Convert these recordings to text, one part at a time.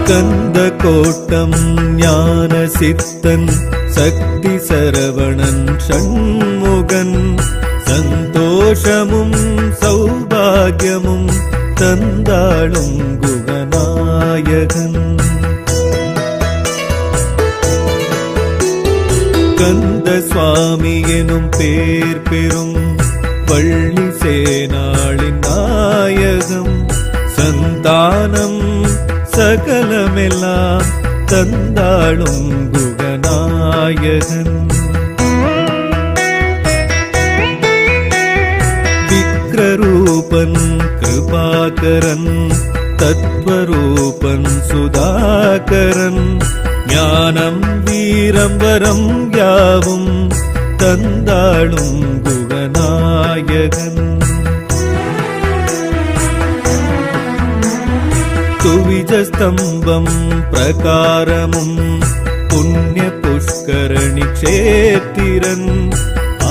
கந்த கோட்டம் ஞான சித்தன் சக்தி சரவணன் ஷண்முகன் சந்தோஷமும் சௌபாகியமும் தந்தாளும் குகநாயகன். கந்த சுவாமி எனும் பேர் பெறும் வள்ளி சேனாளின் நாயகம் சந்தானம் சகலமெல்லாம் தந்தாளும் குகநாயகன். விக்ரரூபன் கிருபாகரன் தத்வரூபன் சுதாகரன் ஞானம் வீரம் வரம் யாவும் தந்தாளும் குகநாயகன். துவிஜஸ்தம்பம் பிரகாரமும் புண்ணிய புஷ்கரணி க்ஷேத்திரன்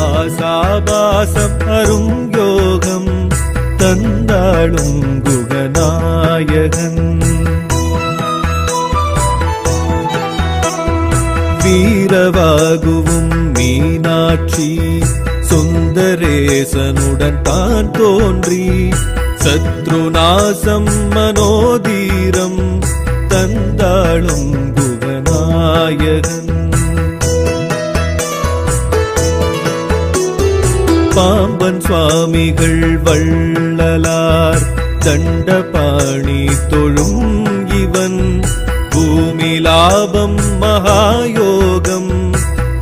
ஆசாபாசம் அரும் யோகம் தந்தாளும் குகநாயகன். வீரவாகுவும் மீனாட்சி சுந்தரேசனுடன் தான் தோன்றி சத்ருநாசம் மனோதீரம் தந்தாளும் குகநாயகன். பாம்பன் சுவாமிகள் வள்ளலார் தண்டபாணி தொழும் இவன் பூமி லாபம் மகாயோகம்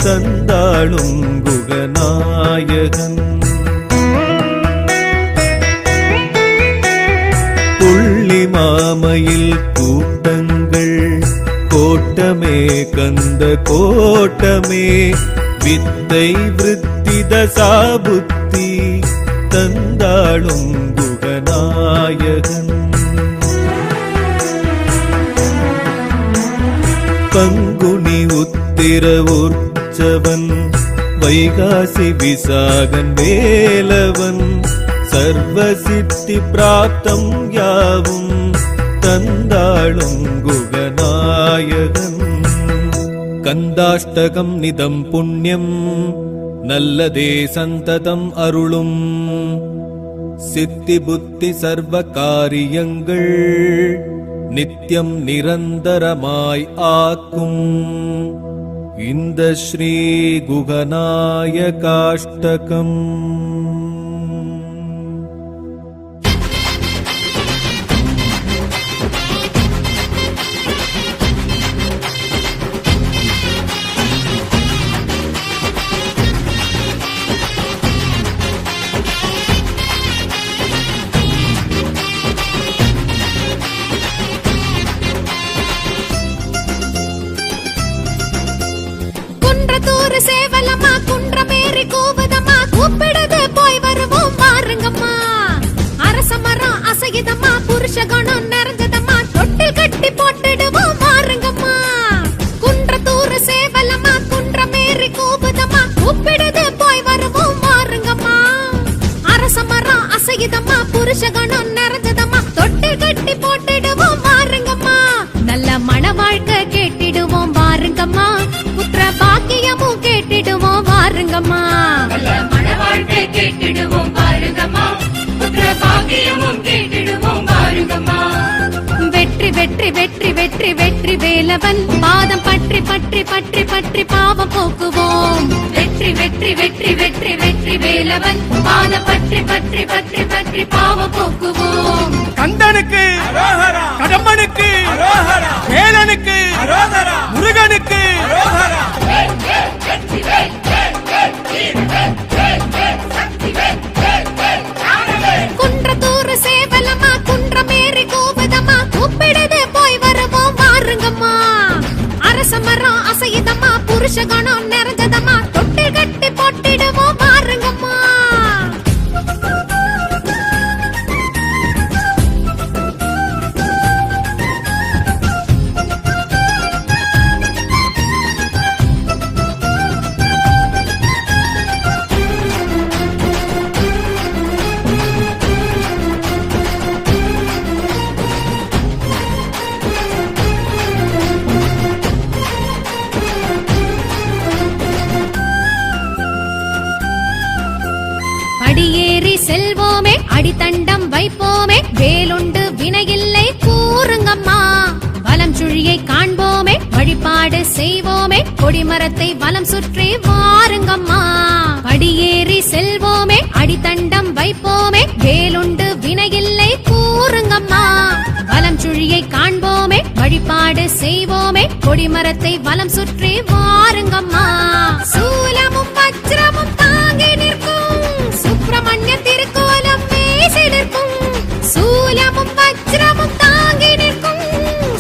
தந்தாளும் குகநாயகன். புள்ளி மாமையில் கூட்டங்கள் கோட்டமே கந்த கோட்டமே வித்தை விருத்தி தசாபுத்தி தந்தாளும் குகநாயகன். பங்குனி உத்திர உற்சவன் வைகாசி விசாகன் வேலவன் சர்வசித்தி பிராப்தம் யாவும் தந்தாளும் குகநாயகன். கந்தாஷ்டகம் நிதம் புண்ணியம் நல்லதே சந்ததம் அருளும் சித்தி புத்தி சர்வ காரியங்கள் நித்தியம் நிரந்தரமாய் ஆக்கும் இந்த ஸ்ரீ குகநாயகாஷ்டகம். சேவலம்மா குன்றமேறி கூவுதம்மா கூப்பிடுது போய் வருவோம் வாருங்கம்மா. அரச மரம் அசையுதம்மா புருஷ கணம் நிறைஞ்சதம்மா தொட்டில் கட்டி போட்டுடுவோம் வாருங்கம்மா. குன்றத்தூர் சேவலம்மா குன்றமேறி கூவுதம்மா கூப்பிடுது போய் வருவோம் வாருங்கம்மா. அரச மரம் அசையுதம்மா புருஷ கணம் நிறைஞ்சதம்மா தொட்டில் கட்டி போட்டுடுவோம் வாருங்கம்மா. நல்ல மன வாழ்க்கை கேட்டிடுவோம் வாருங்கம்மா. புத்திர பாக்கியமும் கேட்டிடுவோம் வாருங்கம்மா. நல்ல மன வாழ்க்கை கேட்டிடுவோம் வாருங்கம்மா. புத்திர பாக்கியமும் கேட்டிடுவோம் வாருங்கம்மா. வெற்றி வெற்றி வெற்றி வெற்றி வெற்றி வேலவன் பாதம் பற்றி பற்றி பற்றி பற்றி பாவம் போக்குவோம். வெற்றி வெற்றி வெற்றி வெற்றி வெற்றி வேலவன் பாதம் பற்றி பற்றி பற்றி பற்றி பாவம் போக்குவோம். கந்தனுக்கு கடம்பனுக்கு வேலனுக்கு முருகனுக்கு குன்றத்தூர் சேவலம்மா குன்றமேறி கூவுதம்மா கூப்பிடுது போய் வருவோம் வாருங்கம்மா. அரச மரம் அசையுதம்மா புருஷ கணம் நிறைஞ்சதம்மா தொட்டில் கட்டி போட்டிடுவோம் வாருங்கம்மா. செல்வோமே அடித்தண்டம் வைப்போமே வேலுண்டு வினையில்லை கூறுங்கம்மா வலம் சுழியை காண்போமே வழிபாடு செய்வோமே கொடிமரத்தை வலம் சுற்றி வாருங்கம்மா படியேறி செல்வோமே அடித்தண்டம் வைப்போமே வேலுண்டு வினையில்லை கூறுங்கம்மா வலம் சுழியை காண்போமே வழிபாடு செய்வோமே கொடிமரத்தை வலம் சுற்றி வாருங்கம்மா சூலமும் வஜ்ரமும் தாங்கி நிற்கும் சுப்பிரமணிய திருக்கோலம் பேசி நிற்கும் சூலமும் வஜ்ரமும் தாங்கி நிற்கும்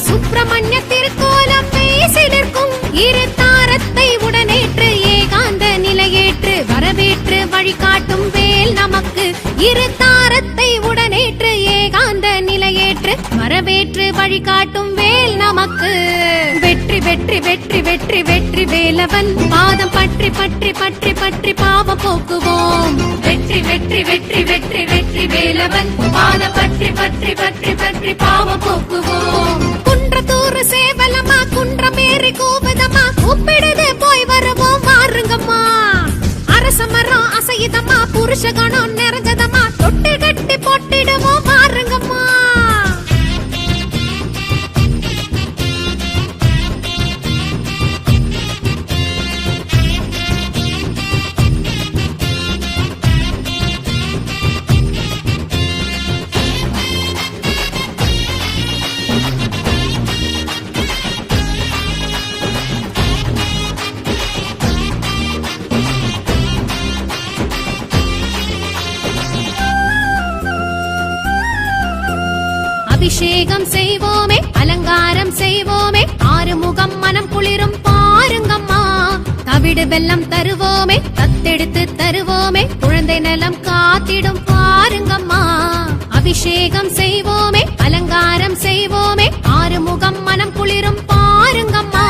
சுப்பிரமணிய திருக்கோலம் பேசி நிற்கும் இரு தாரத்தை உடனேற்று ஏகாந்த நிலையேற்று வரவேற்று வழிகாட்டும் வேல் நமக்கு இரு தாரத்தை உடனேற்று ஏகாந்த நிலையேற்று வரவேற்று வழிகாட்டும் வேல் நமக்கு வெற்றி வெற்றி வெற்றி வெற்றி வெற்றி வேலவன் பாதம் பற்றி பற்றி பற்றி பற்றி பாவம் போக்குவோம் வெற்றி வெற்றி வெற்றி வெற்றி வெற்றி வேலவன் பாதம் பற்றி பற்றி பற்றி பற்றி பாவம் போக்குவோம் குன்றத்தூர் சேவலமா குன்றமேறி கூவதமா கூப்பிடுது போய் வருவோம் வாருங்கம்மா அரசமரம் அசையுதம்மா புருஷகணம் நிறைஞ்சதம்மா தொட்டு கட்டி போட்டிடுவோம் வாருங்கம்மா அபிஷேகம் செய்வோமே அலங்காரம் செய்வோமே ஆறுமுகம் மனம் குளிரும் பாருங்கம்மா தவிடு வெல்லம் தருவோமே தத்தெடுத்து தருவோமே குழந்தை நலம் காத்திடும் பாருங்கம்மா அபிஷேகம் செய்வோமே அலங்காரம் செய்வோமே ஆறுமுகம் மனம் குளிரும் பாருங்கம்மா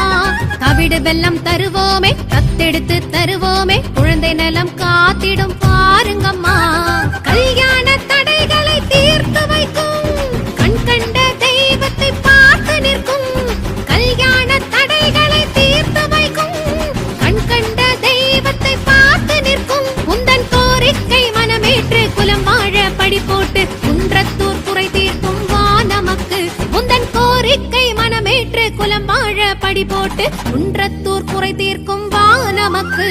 தவிடு வெல்லம் தருவோமே தத்தெடுத்து தருவோமே குழந்தை நலம் காத்திடும் பாருங்கம்மா கல்யாண தடைகளை தீர்த்து வைக்கும் கண்ட தெய்வத்தை பார்த்து நிற்கும் கல்யாண தடைகளை தீர்த்து வைக்கும் கண்ட தெய்வத்தை பார்த்து நிற்கும் உந்தன் கோரிக்கை மனமேற்று குலம் வாழ படி போட்டு குன்றத்தூர் குறை தீர்க்கும் வா நமக்கு உந்தன் கோரிக்கை மனமேற்று குலம் வாழ படி போட்டு குன்றத்தூர் குறை தீர்க்கும் வா நமக்கு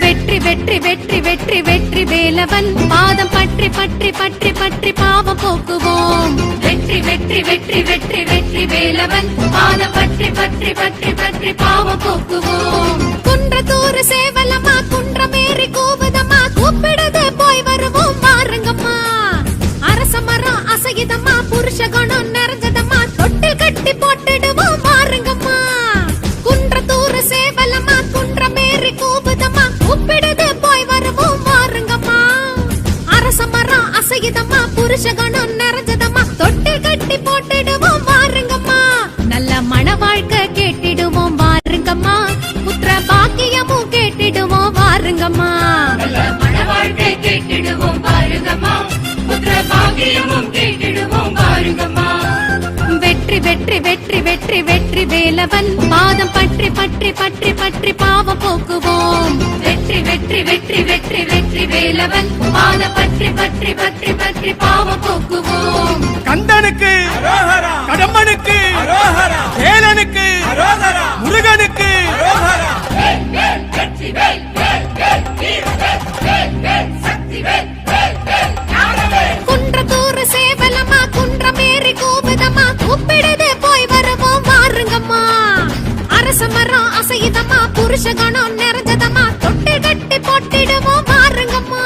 வெற்றி வெற்றி வெற்றி வெற்றி வெற்றி வேலவன் பாதம் பற்றி பற்றி பற்றி பற்றி பாவம் போக்குவோம் வெற்றி வெற்றி வெற்றி வெற்றி வெற்றி வேலவன் பாதம் பற்றி பற்றி பற்றி பற்றி பாவம் போக்குவோம் குன்றத்தூர் சேவலமா குன்றமேறி கூவதம்மா கூப்பிடுது போய் வருவோம் வாருங்கம்மா அரசமரம் அசையுதம்மா புருஷகணம் நிறைஞ்சதம்மா தொட்டு கட்டி போட்டுடுவோம் வாருங்கம்மா குன்றத்தூர் சேவலமா குன்றமேறி கூவதம்மா கூப்பிடுது போய் வருவோம் வாருங்கம்மா அரசமரம் அசையுதம்மா புருஷகணம் நிறைஞ்சதம்மா தொட்டு கட்டி போட்டுடுவோம் வாருங்கம்மா நல்ல மன வாழ்க்கை கேட்டிடுவோம் வாருங்கம்மா புத்திர பாக்கியமும் கேட்டிடுவோம் வாருங்கம்மா நல்ல மன வாழ்க்கை கேட்டிடுவோம் பாருங்கம்மா புத்திர பாக்கியமும் கேட்டிடுவோம் பாருங்கம்மா வெற்றி வெற்றி வெற்றி வெற்றி வெற்றி வேலவன் பாதம் பற்றி பற்றி பற்றி பற்றி பாவம் போக்குவோம் வெற்றி வெற்றி வெற்றி வெற்றி வெற்றி வேலவன் பாதம் பற்றி பற்றி பற்றி பற்றி பாவம் போக்குவோம் கந்தனுக்கு கடம்பனுக்கு வேலனுக்கு முருகனுக்கு வேல் வேல் வெற்றி வேல் வேல் வேல் வீர வேல் வேல் வேல் சக்தி வேல் வேல் வேல் ஞானவேல் குன்றத்தூர் சேவலமா குன்றமேறி கூவதம்மா கூப்பிடுது போய் வருவோம் வாருங்கம்மா அரசமரம் அசையுதம்மா புருஷகணம் நிறைஞ்சதம்மா தொட்டு கட்டி போட்டிடுவோம் வாருங்கம்மா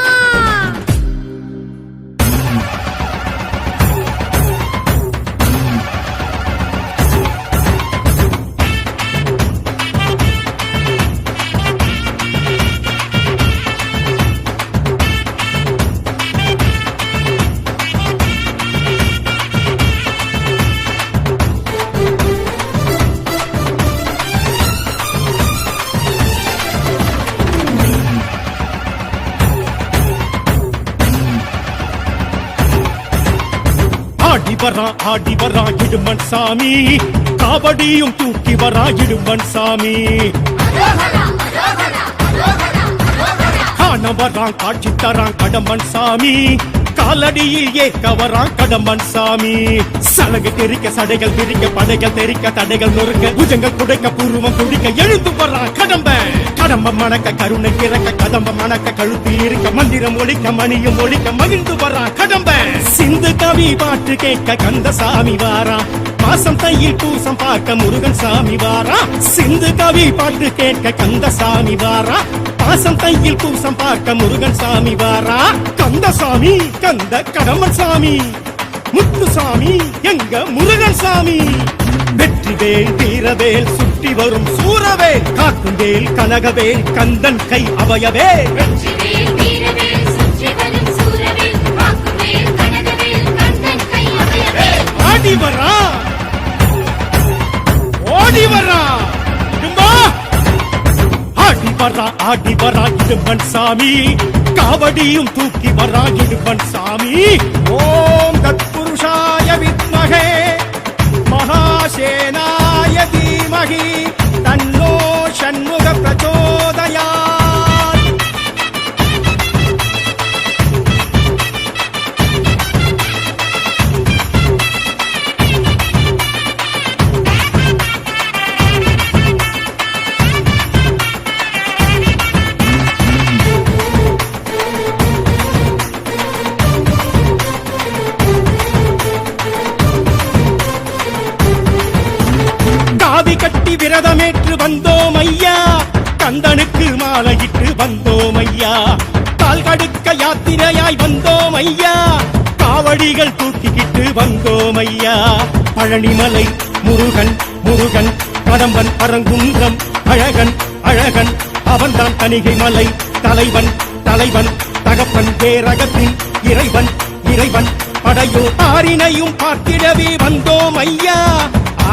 ஆடி வரா இடுமன் சாமி காவடியும் தூக்கி வரா இடுமன் சாமி காண வரான் காட்சி தரான் கடம்பன் சாமி காலடியில் ஏற்க வரான் கடம்பன் சாமி சலகை தெரிக்க சடைகள் திரிக்க படைகள் தெரிக்க தடைகள் நொறுக்க புஜங்கள் குடைக்க பூர்வம் துடிக்க எழுந்து வரான் கடம்பன் கடம்பம் மணக்க கருணை கிறக்க கதம்பம் மணக்க கழுத்தில் இருக்க மந்திரம் ஒழிக்க மணியும் ஒழிக்க மகிழ்ந்து வரான் கடம்பன் சிந்து கவி பாட்டு கேட்க கந்தசாமி வாரா மாசம் தையில் பூசம் பார்க்க முருகன் சாமி வாரா சிந்து கவி பாட்டு கேட்க கந்தசாமி வாரா பாசம் தையில் பூசம் பார்க்க முருகன் சாமி வாரா கந்தசாமி கந்த கடம்பன் சாமி முத்துசாமி எங்க முருகன் சாமி வெற்றிவேல் வீரவேல் சுற்றி வரும் சூரவேல் காக்கும் வேல் கனகவேல் கந்தன் கை அவையவே வெற்றிவேல் வீரவேல் சுற்றி வரும் சூரவேல் காக்குவேல் கனகவேல் கந்தன் கை அவையவே ஆடி வரா ஓடி வரா இடும்பா ஆடி வரா இடும்பன் சாமி காவடியும் தூக்கி வரா இடும்பன் சாமி ஓம் தத்புருஷாய வித்மகே மகாசேனாய தீமகி தன்னோ ஷண்முக பிரச்சோதயாத் காவி கட்டி விரதமேற்று வந்தோம் ஐயா கந்தனுக்கு மாலையிட்டு வந்தோம் ஐயா கால் கடுக்க யாத்திரையாய் வந்தோம் ஐயா காவடிகள் தூக்கிக்கிட்டு வந்தோம் ஐயா பழனிமலை முருகன் முருகன் கடம்பன் பரங்குன்றம் அழகன் அழகன் அவன்தான் தணிகை மலை தலைவன் தலைவன் தகப்பன் பேரகத்தின் இறைவன் இறைவன் படையோ ஆரினையும் பார்த்திடவே வந்தோம் ஐயா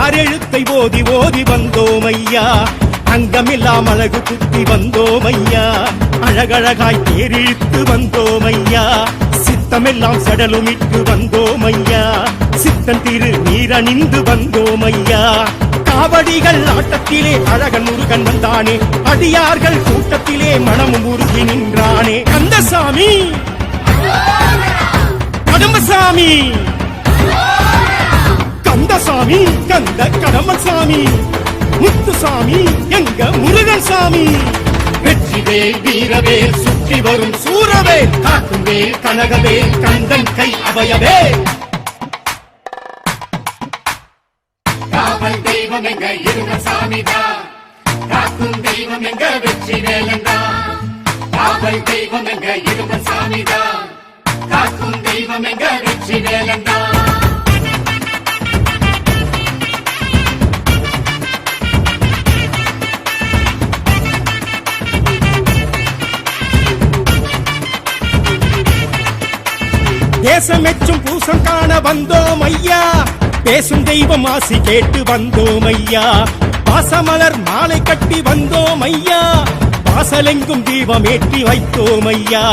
ஆறெழுத்தை ஓதி ஓதி வந்தோம் ஐயா அங்கமில்லாம் அழகு குத்தி வந்தோம் ஐயா அழகழகாய் தேரிழுத்து வந்தோம் ஐயா சித்தமெல்லாம் சடலுமிட்டு வந்தோம் ஐயா சித்தன் திரு நீரணிந்து வந்தோம் ஐயா காவடிகள் ஆட்டத்திலே அழகன் முருகன் வந்தானே அடியார்கள் கூட்டத்திலே மனமும் உருகி நின்றானே கந்தசாமி கடம்பசாமி கந்தசாமி கந்த கடம்பன் சாமி முத்துசாமி எங்க முருகன் சாமி வெற்றிவேல் வீரவேல் சுற்றி வரும் சூரவேல் காக்கும் வேல் கனகவேல் கந்தன் கை அவையவே காவல் தெய்வம் எங்க இருவர் சாமிதான் காக்கும் தெய்வம் எங்க வெற்றிவேலன்தான் காவல் தெய்வம் எங்க இருவர் சாமிதான் காக்கும் தெய்வம் எங்க வெற்றிவேலன்தான் தேசமெச்சும் பூசம் காண வந்தோம் ஐயா பேசும் தெய்வம் ஆசி கேட்டு வந்தோம் ஐயா பாசமலர் மாலை கட்டி வந்தோம் ஐயா வாசலெங்கும் தீபம் ஏற்றி வைத்தோம் ஐயா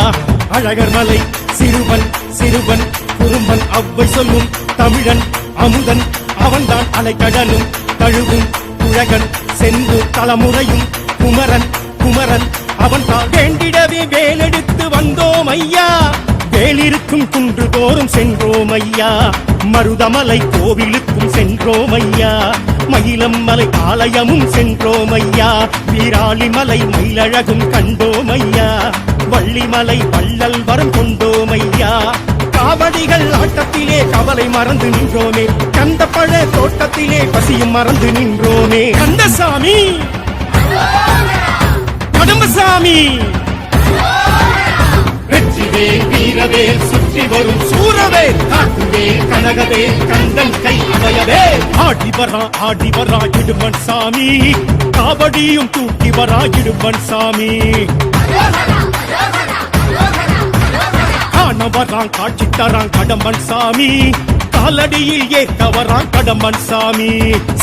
அழகர் மலை சிறுவன் சிறுவன் குறும்பன் அவ்வை சொல்லும் தமிழன் அமுதன் அவன்தான் அலைக்கடலும் தழுவும் குழகன் சென்று தலைமுறையும் குமரன் குமரன் அவன்தான் வேண்டிடவே வேலெடுத்து வந்தோம் ஐயா வேலிருக்கும் குன்று தோறும் சென்றோம் ஐயா மருதமலை கோவிலுக்கும் சென்றோம் ஐயா மயிலம் மலை ஆலயமும் சென்றோம் ஐயா வீராளிமலை மயிலழகும் கண்டோம் ஐயா வள்ளிமலை வள்ளல் வரம் கொண்டோம் ஐயா காவடிகள் ஆட்டத்திலே கவலை மறந்து நின்றோமே கந்த பழ தோட்டத்திலே பசியும் மறந்து நின்றோமே கந்தசாமி கடம்பசாமி வெற்றிவேல் வீரவேல் சுற்றி வரும் சூரவேல் காக்குவேல் கனகவேல் கந்தன் கை அவையவே ஆடி வரா இடும்பன் சாமி காவடியும் தூக்கி வரா இடும்பன் சாமி காண வரான் காட்சி தரான் கடம்பன் சாமி காலடியில் ஏற்க வரான் கடம்பன் சாமி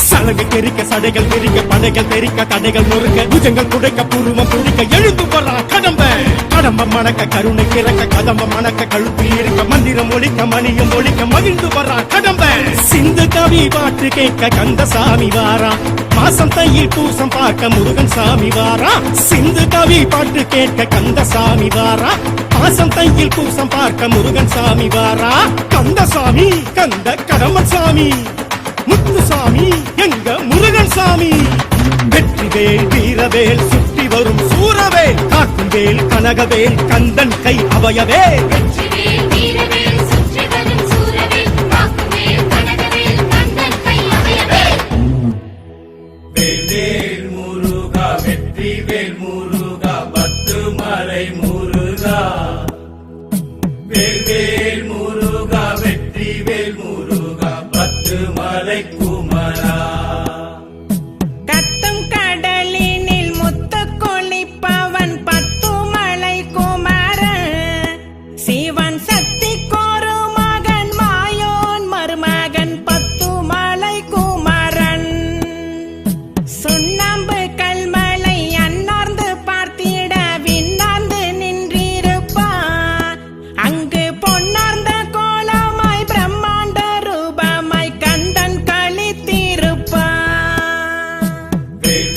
சலகை தெரிக்க சடைகள் தெரிக்க படைகள் தெரிக்க தடைகள் நொறுக்க புஜங்கள் குடைக்க பூர்வம் துடிக்க எழுந்து வரான் கடம்பன் கடம்பம் மணக்க கருணை கிறக்க கதம்பம் மணக்க கழுத்தில் இருக்க மந்திரம் ஒழிக்க மணியம் ஒழிக்க மகிழ்ந்து வர்றா கடம்ப. சிந்து கவி பாட்டு கேட்க கந்தசாமி வாரா, மாசம் தையில் பூசம் பார்க்க முருகன் சாமி வாரா. சிந்து கவி பாட்டு கேட்க கந்தசாமி வாரா, மாசம் தையில் பூசம் பார்க்க முருகன் சாமி வாரா. கந்தசாமி கந்த கடம்பன் சாமி, முத்துசாமி எங்க முருகன் சாமி. வெற்றிவேல் வீரவேல் சுற்றி வரும் சூரவேல், காக்கும் வேல் கனகவேல் கந்தன் கை அபயவேல். வெற்றிவேல் வீரவேல் சுற்றி வரும் சூரவேல், காக்குவேல் கனகவேல் கந்தன் கை அபயவேல். வேல் முருகா வெற்றி வேல் முருகா பத்து மலை முருகா. வேல் முருகா வெற்றி வேல் முருகா பத்து மலை குமரா. கத்தும் கடலினில் முத்து கொளிப்பவன் பத்துமலை குமரன், சிவன் சக்தி கோரு மகன் மாயோன் மருமகன் பத்துமலை குமரன். சுண்ணாம்பு கல்மலை அன்னார்ந்து பார்த்திட விண்ணார்ந்து நின்றிருப்பான், அங்கு பொன்னார்ந்த கோலமாய் பிரம்மாண்ட ரூபமாய் கந்தன் களித்திருப்பான்.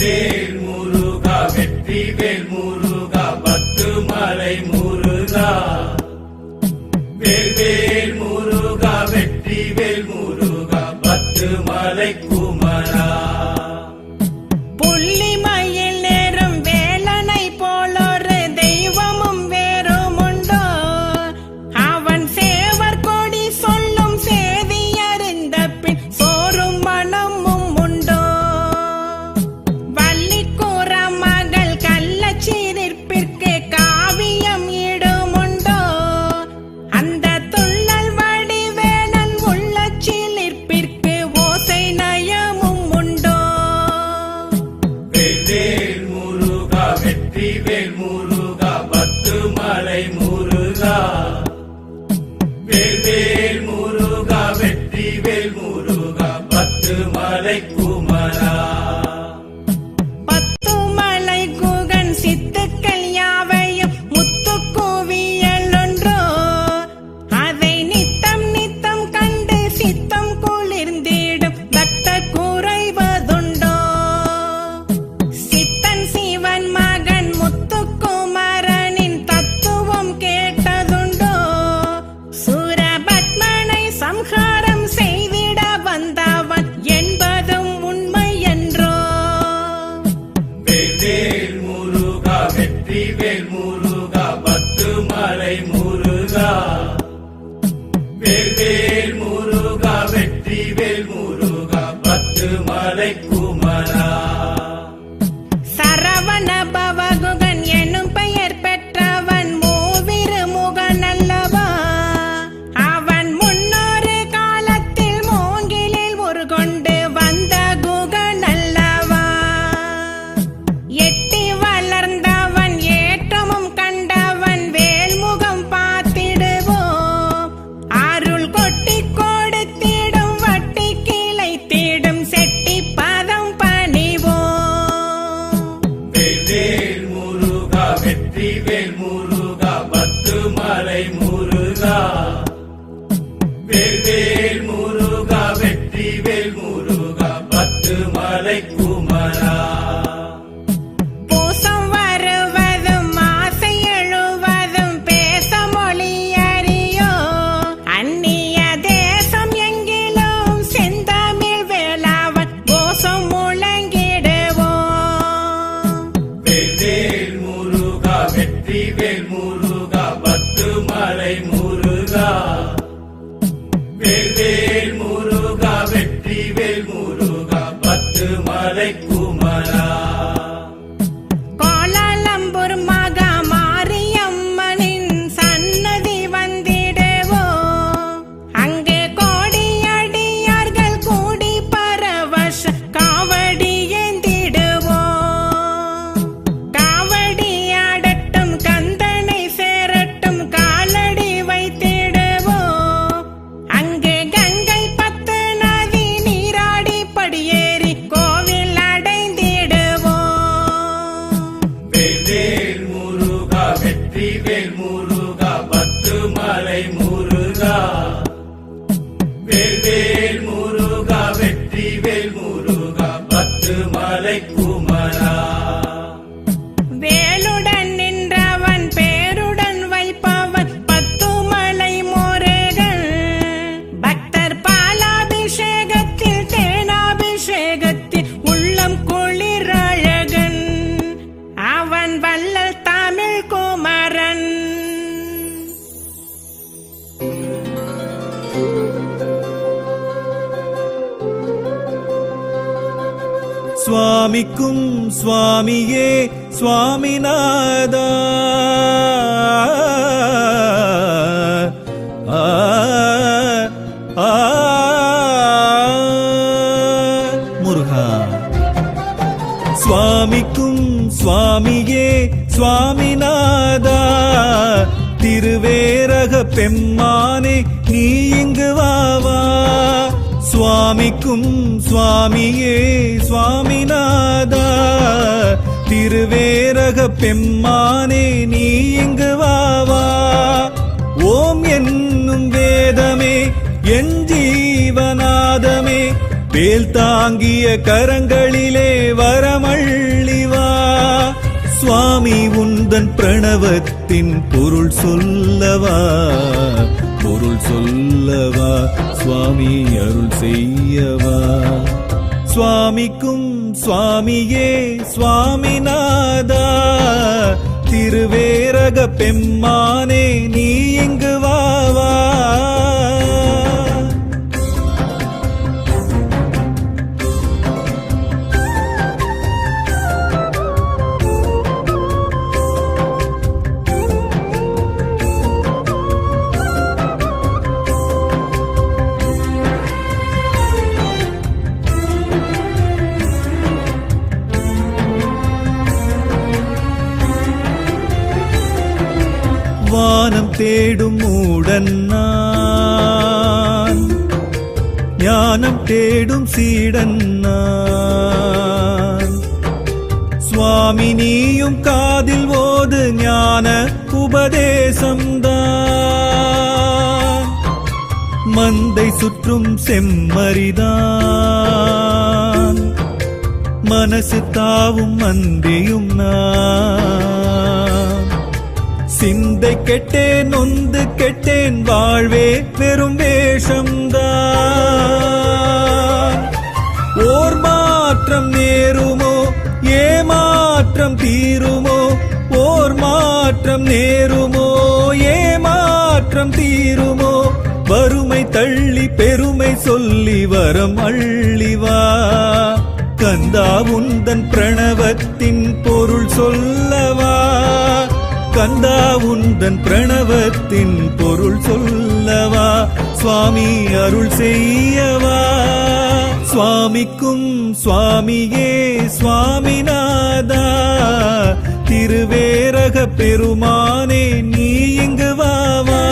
வேல் முருகா வெற்றி வேல் முருகா பத்து மலை முருகா. வேல் முருகா வெற்றி வேல் முருகா பத்து மலை குமரா. புள்ளிமயில் நேரும் வேலனை போலொரு தெய்வமும் வேறுமுண்டோ, அவன் சேவர் கொடி சொல்லும் சேதி அறிந்த பின் சோறும் மனமும் உண்டோ. வள்ளிக்கூற மகள் கள்ளச்சீரிற்பிற்கு காவியம் ஈடுமுண்டோ, அந்த துள்ளல் வடிவேலன் உள்ளச்சிலிற்பிற்கு ஓசை நயமும் உண்டோ. வேல் முருகா வெற்றி வேல் முருகா பத்து மலை முருகா. வேல் முருகா வெற்றி வேல் முருகா பத்து மலை குமரா. பத்துமலை குகன் சித்துக்கள் யாவையும் முத்து குவியலொன்றோ, அதை நித்தம் நித்தம் கண்டு சித்தம் குளிர்ந்திடும் பக்தர் குறைவதுண்டோ. சித்தன் சிவன் மகன் முத்துக்குமரனின் தத்துவம் கேட்டதுண்டோ, சூரபத்மனை சம்ஹாரம் செய்திட வந்தவன் என்பதும் உண்மை என்றோ. வேல் முருகா வெற்றி வேல் முருகா பத்து மலை முருகா. வேல் முருகா வெற்றி வேல் முருகா பத்து மலை குமரா. சரவண பவகுகன் எனும் பெயர் பெற்றவன் மூவிரு முகன் அல்லவா, அவன் முன்னொரு காலத்தில் மூங்கிலில் உருகொண்டு வந்த குகன் அல்லவா. எட்டி வளர்ந்தவன் ஏற்றமும் கண்டவன் வேல்முகம் பார்த்திடுவோம், அருள் கொட்டி கொடுத்திடும் வட்டி கிளைத்திடும் செட்டி பதம் பணிவோம். வேல் முருகா வெற்றி வேல் முருகா பத்து மலை முருகா. வேல் முருகா வெற்றி வேல் முருகா பத்து மலை குமரா. பூசம் வருவதும் ஆசை எழுவதும் பேச மொழி அறியோ, அந்நிய தேசம் எங்கிலும் செந்தமிழ் வேளாவன் கோஷம் முழங்கிடுவோம். வேல் முருகா வெற்றி வேல் முருகா பத்து மலை முருகா. வேல் முருகா வெற்றி வேல் முருகா பத்து மலை குமரா. கோலாலம்பூர் மகா மாரியம்மனின் சன்னதி வந்திடுவோம், அங்கே கோடியடியார்கள் கூடி பரவச காவடி ஏந்திடுவோம். காவடி ஆடட்டும் கந்தனை சேரட்டும் காலடி வைத்திடுவோம், அங்கே கங்கை பத்து நதி நீராடி படியேறி கோவில் அடை மலை முருகா வேல் முருகா வெற்றி வேல் முருகா பத்து மலை குமரா வேலுடன் நின்றவன் பேருடன் வைப்பவன் பத்துமலை முருகன் பக்தர் பாலாபிஷேகத்தில் தேனாபிஷேகத்தில் உள்ளம் குளிரழகன் அவன் வள்ளல் தமிழ் குமரன் சுவாமிக்கும் சுவாமியே சுவாமிநாதா ஆ, ஆ, முருகா சுவாமிக்கும் சுவாமியே சுவாமிநாதா திருவேரக பெம்மானே நீ இங்கு வாவா சுவாமிக்கும் சுவாமியே சுவாமிநாதா திருவேரக பெம்மானே நீ இங்கு வாவா ஓம் என்னும் வேதமே என் ஜீவநாதமே வேல் தாங்கிய கரங்களிலே வரமள்ளிவா சுவாமி உந்தன் பிரணவத்தின் பொருள் சொல்லவா பொருள் சொல்லவா சுவாமி அருள் செய்யவா சுவாமிக்கும் சுவாமியே சுவாமிநாதா திருவேரக பெம்மானே நீ இங்கு வாவா வானம் தேடும் மூடன் நான் ஞானம் தேடும் சீடன் நான் சுவாமி நீயும் காதில் ஓது ஞான உபதேசம்தான் மந்தை சுற்றும் செம்மறிதான் மனசு தாவும் மந்தியும் நான் சிந்தை கெட்டேன் நொந்து கெட்டேன் வாழ்வே பெரும் வேஷம்தான் ஓர் மாற்றம் நேருமோ ஏமாற்றம் தீருமோ ஓர் மாற்றம் நேருமோ ஏமாற்றம் தீருமோ வறுமை தள்ளி பெருமை சொல்லி வரம் அள்ளிவா கந்தா உந்தன் பிரணவத்தின் பொருள் சொல்லவா கந்தா உந்தன் பிரணவத்தின் பொருள் சொல்லவா சுவாமி அருள் செய்யவா சுவாமிக்கும் சுவாமியே சுவாமிநாதா திருவேரக பெருமானே நீ இங்கு வாவா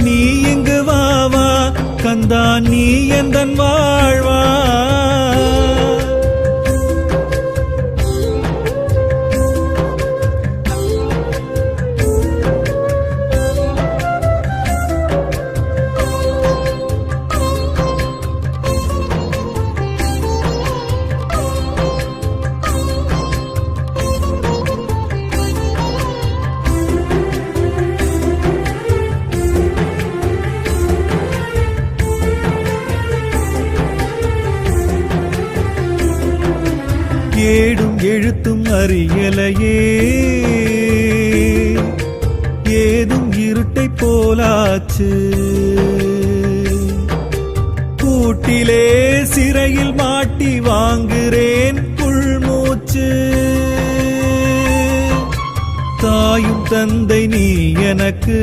நீ இங்கு வாவா கந்தா நீ எந்தன் வாழ்வா ஏடும் எழுத்தும் அறியலையே ஏதும் இருட்டை போலாச்சு கூட்டிலே சிறையில் மாட்டி வாங்குறேன் உள்மூச்சு தாயும் தந்தை நீ எனக்கு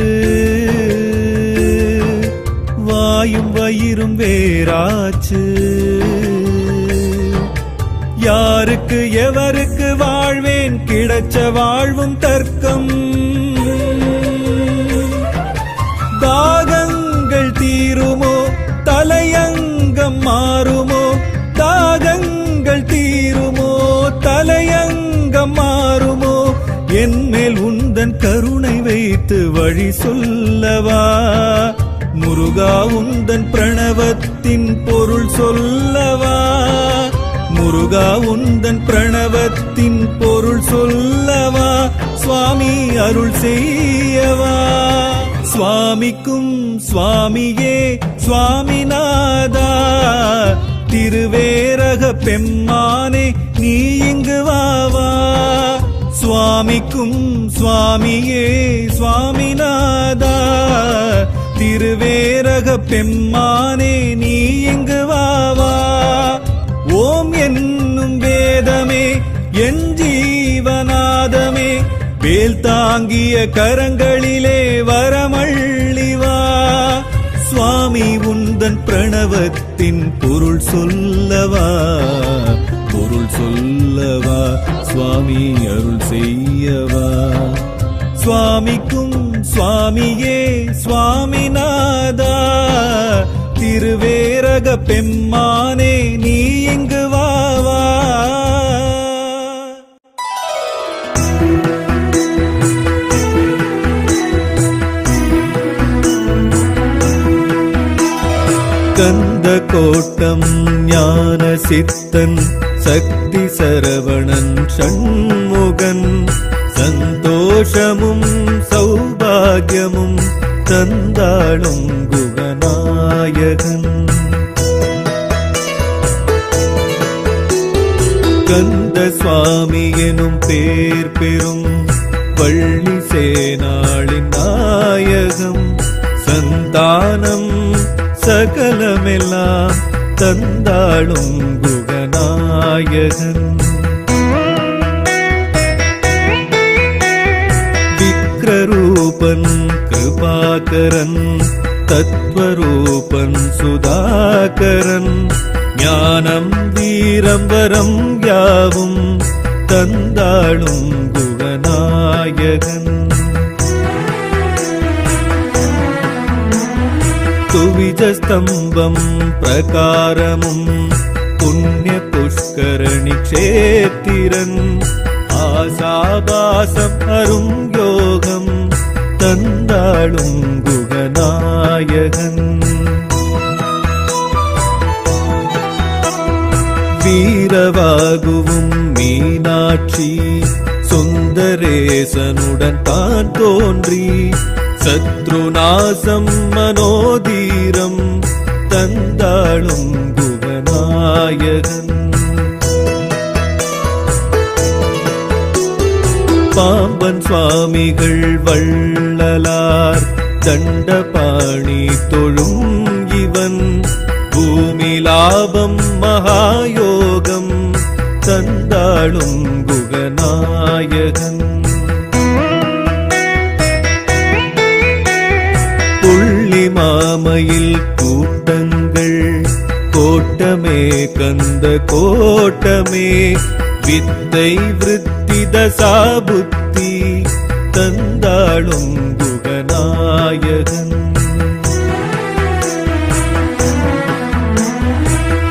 வாயும் வயிறும் வேறாச்சு யாருக்கு எவருக்கு வாழ்வேன் கிடைச்ச வாழ்வும் தர்க்கம் தாகங்கள் தீருமோ தலையங்கம் மாறுமோ தாகங்கள் தீருமோ தலையங்கம் மாறுமோ என்மேல் உந்தன் கருணை வை பிடித்து வழி சொல்லவா, முருகா உந்தன் பிரணவத்தின் பொருள் சொல்லவா, முருகா உந்தன் பிரணவத்தின் பொருள் சொல்லவா, சுவாமி அருள் செய்யவா. சுவாமிக்கும் சுவாமியே சுவாமிநாதா, திருவேரக பெம்மானே நீ இங்கு வாவா. சுவாமிக்கும் சுவாமியே சுவாமிநாதா, திருவேரக பெம்மானே நீ இங்கு வாவா. ஓம் என்னும் வேதமே என் ஜீவநாதமே, வேல் தாங்கிய கரங்களிலே வரமள்ளிவா. சுவாமி உந்தன் பிரணவத்தின் பொருள் சொல்லவா, பொருள் சொல்லவா, சுவாமி அருள் செய்யவா. சுவாமிக்கும் சுவாமியே சுவாமிநாதா, திருவேரக பெம்மானே நீ இங்கு வாவா. கந்த கோட்டம் ஞான சித்தன் சக்தி சரவணன் ஷண்முகன், சந்தோஷமும் சௌபாகியமும் தந்தாளும் குகநாயகன். கந்த சுவாமி எனும் பேர் பெறும் பள்ளி சேனாளின் நாயகம், சந்தானம் சகலமெல்லாம் தந்தாளும் குகநாயகன். விக்ரரூபன் கிருபாகரன், தத்வரூபன் சுதாகரன், ஞானம் வீரம் வரம் யாவும் தந்தாளும் குகநாயகன். துவிஜஸ்தம்பம் பிரகாரமும் புண்ணிய புஷ்கரணி க்ஷேத்திரன், ஆசாபாசம் அரும் யோகம் தந்தாளும் குகநாயகன். வீரவாகுவும் மீனாட்சி சுந்தரேசனுடன் தான் தோன்றி, சத்ருநாசம் மனோதீரம் தந்தாளும் குகநாயகன். பாம்பன் சுவாமிகள் வள்ளலார் தண்டபாணி தொழும் இவன், பூமி லாபம் மகாயோகம் தந்தாளும் குகநாயகன். புள்ளி மாமையில் கூட்டங்கள் கோட்டமே கந்த கோட்டமே, வித்தை விருத்தி தசாபுத்தி தந்தாளும் குகநாயகன்.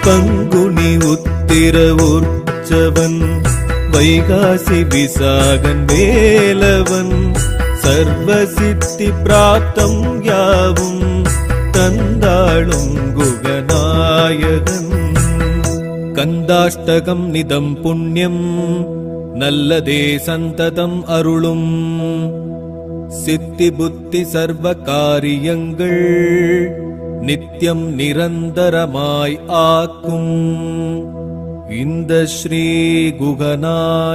பங்குனி உத்திர உற்சவன், வைகாசி விசாகன் வேலவன், சர்வசித்தி பிராப்தம் யாவும் தந்தாளும் குகநாயகன். கந்தாஷ்டகம் நிதம் புண்ணியம் நல்லதே சந்ததம் அருளும், சித்தி புத்தி சர்வ காரியங்கள் நித்தியம் நிரந்தரமாய் ஆக்கும். இந்த ஸ்ரீ குகநாயகாஷ்டகம்.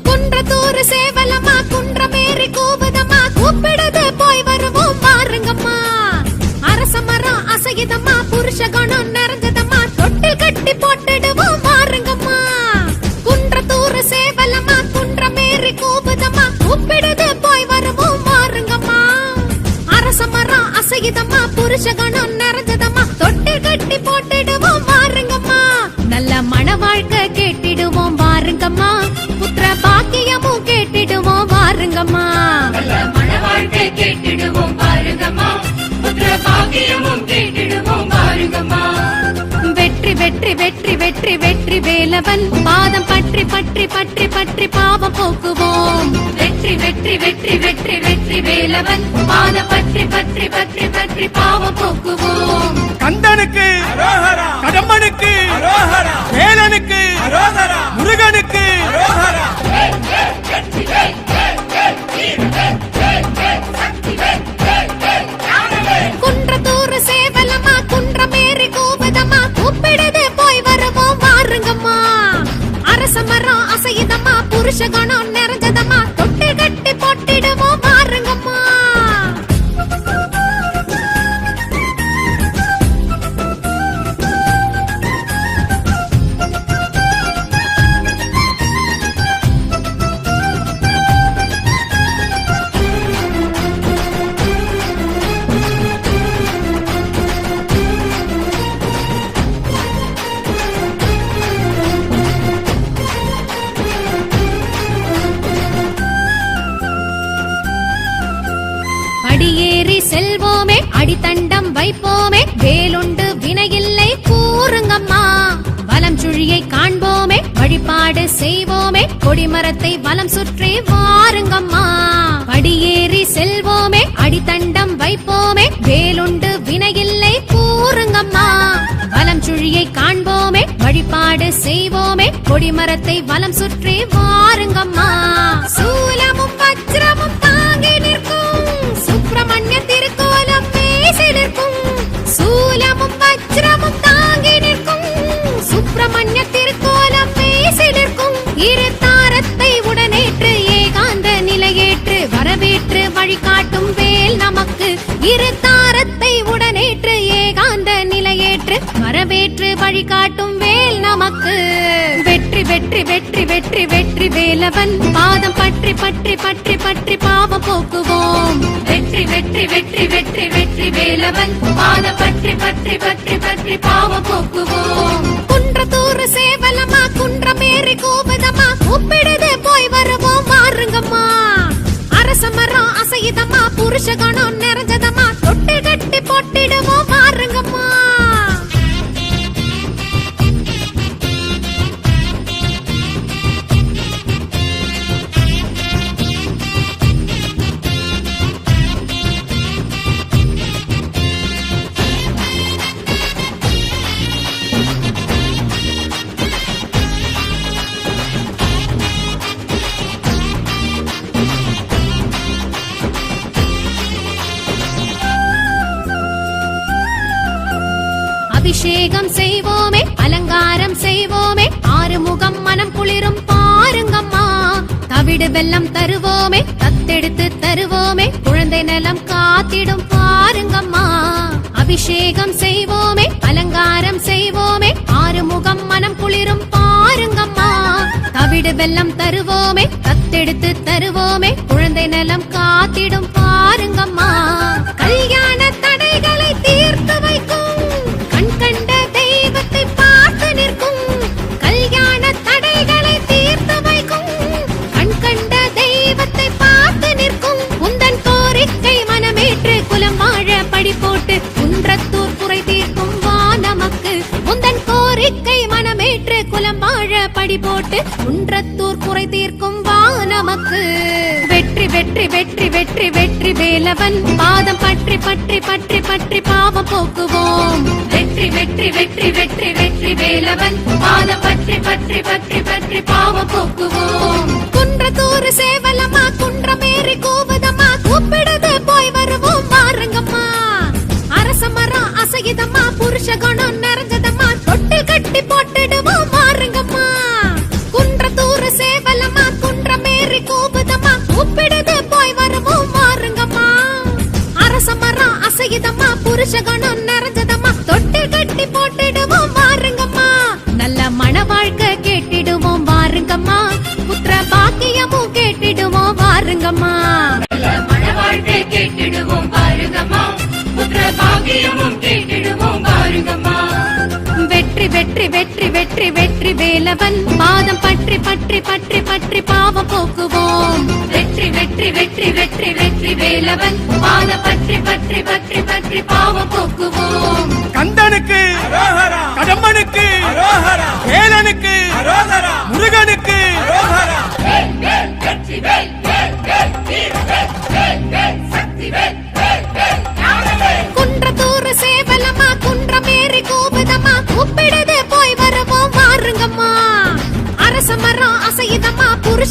குன்றத்தூர் சேவலமா குன்றமேறி கூவுதமா, கூப்பிடுது வெற்றி வெற்றி வேலவன் பாதம் பற்றி பற்றி பற்றி பற்றி பாவம் போக்குவோம் வெற்றி வெற்றி வெற்றி வெற்றி வெற்றி வேலவன் பாதம் பற்றி பற்றி பற்றி பற்றி பாவம் போக்குவோம் கந்தனுக்கு கடம்பனுக்கு வேலனுக்கு முருகனுக்கு குன்றத்தூர் சேவலமா குன்றமேறி கூவுதம்மா கூப்பிடுது போய் வருவோம் வாருங்கம்மா அரச மரம் அசையுதம்மா புருஷ கணம் நிறைஞ்சதம்மா தொட்டு கட்டி போட்டிடுவோம் வாருங்கம்மா படியேறி செல்வோமே அடித்தண்டம் வைப்போமே வேலுண்டு வினையில்லை கூறுங்கம்மா வலம் சுழியை காண்போமே வழிபாடு செய்வோமே கொடிமரத்தை வலம் சுற்றி வாருங்கம்மா படியேறி செல்வோமே அடித்தண்டம் வைப்போமே வேலுண்டு வினையில்லை கூறுங்கம்மா வலம் சுழியை காண்போமே வழிபாடு செய்வோமே கொடிமரத்தை வலம் சுற்றி வாருங்கம்மா சூலமும் வஜ்ரமும் தாங்கி நிற்கும் சுப்பிரமணிய திருக்கோலம் பேசிலிருக்கும் சூலமும் வஜ்ரமும் தாங்கி நிற்கும் சுப்பிரமணிய திருக்கோலம் பேசிலிருக்கும் இரு தாரத்தை உடனேற்று ஏகாந்த நிலையேற்று வரவேற்று வழிகாட்டும் வேல் நமக்கு இரு தாரத்தை உடனேற்று ஏகாந்த நிலையேற்று வரவேற்று வழிகாட்டும் வேல் நமக்கு வெற்றி வெற்றி வெற்றி வெற்றி வெற்றி வேலவன் பாதம் பற்றி பற்றி பற்றி பற்றி பாவம் போக்குவோம் வெற்றி வெற்றி வெற்றி வெற்றி வெற்றி வேலவன் பாதம் பற்றி பற்றி பற்றி பற்றி பாவம் போக்குவோம் குன்றத்தூர் சேவலமா குன்றமேறி கூவுதம்மா கூப்பிடுது போய் வருவோம் வாருங்கம்மா அரச மரம் அசையுதம்மா புருஷ கணம் நிறைஞ்சதம்மா தொட்டு கட்டி போட்டிடுவோம் வாருங்கம்மா அபிஷேகம் செய்வோமே அலங்காரம் செய்வோமே ஆறுமுகம் மனம் குளிரும் பாருங்கம்மா தவிடு வெல்லம் தருவோமே தத்தெடுத்து தருவோமே குழந்தை நலம் காத்திடும் பாருங்கம்மா அபிஷேகம் செய்வோமே அலங்காரம் செய்வோமே ஆறுமுகம் மனம் குளிரும் பாருங்கம்மா தவிடு வெல்லம் தருவோமே தத்தெடுத்து தருவோமே குழந்தை நலம் காத்திடும் பாருங்கம்மா கல்யாண தடைகளை தீர்த்து வைக்கும் கண் கண்ட தெய்வத்தை பார்த்து நிற்கும் கல்யாண தடைகளை தீர்த்து வைக்கும் கண் கண்ட தெய்வத்தை பார்த்து நிற்கும் உந்தன் கோரிக்கை மனமேற்று குலம் வாழ படி போட்டு குன்றத்தூர் குறை தீர்க்கும் வா நமக்கு உந்தன் கோரிக்கை மனமேற்று குலம் வாழ படி போட்டு குன்றத்தூர் குறை தீர்க்கும் வா நமக்கு வெற்றி வெற்றி வெற்றி வெற்றி வெற்றி வேலவன் பாதம் பற்றி பற்றி பற்றி பற்றி பாவம் போக்குவோம் வெற்றி வெற்றி வெற்றி வெற்றி வெற்றி வேலவன் பாதம் பற்றி பற்றி பற்றி பற்றி பாவம் போக்குவோம் குன்றத்தூர் சேவலமா குன்றமேறி கூவுதம்மா கூப்பிடுது போய் வருவோம் வாருங்கம்மா அரச மரம் அசையுதம்மா புருஷ கணம் நிறைஞ்சதம்மா தொட்டு கட்டி போட்டுடுவோம் வாருங்கம்மா குன்றத்தூர் சேவலமா குன்றமேறி கூவுதம்மா கூப்பிடுது போய் வருவோம் வாருங்கம்மா அரச மரம் அசையுதம்மா புருஷ கணம் நிறைஞ்சதம்மா தொட்டு கட்டி போட்டுடுவோம் வாருங்கம்மா நல்ல மன வாழ்க்கை கேட்டிடுவோம் வாருங்கம்மா புத்திர பாக்கியமும் கேட்டிடுவோம் வாருங்கம்மா நல்ல மன வாழ்க்கை கேட்டிடுவோம் பாருங்கம்மா புத்திர பாக்கியமும் கேட்டிடுவோம் பாருங்கம்மா வெற்றி வெற்றி வெற்றி வெற்றி வெற்றி வேலவன் பாதம் பற்றி பற்றி பற்றி பற்றி பாவம் போக்குவோம் வெற்றி வெற்றி வெற்றி வெற்றி வெற்றி வேலவன் பாதம் பற்றி பற்றி பற்றி பற்றி பாவம் போக்குவோம் கந்தனுக்கு கடம்பனுக்கு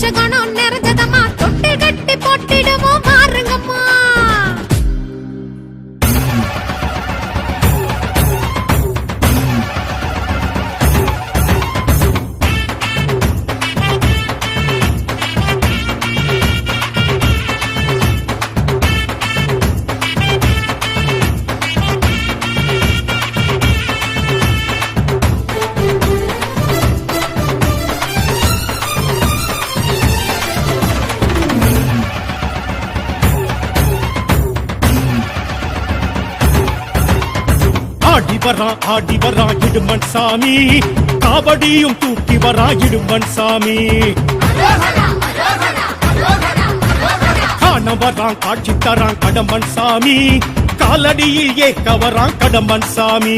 புருஷகணம் நிறைஞ்சதம்மா தொட்டில் கட்டி போட்டிடுவோம் வாருங்கம்மா. ஆடி வரா இடுமன் சாமி, காவடியும் தூக்கி வரா இடுமன் சாமி. காண வரான் காட்சி தரான் கடம்பன் சாமி, காலடியில் ஏக்க வரான் கடம்பன் சாமி.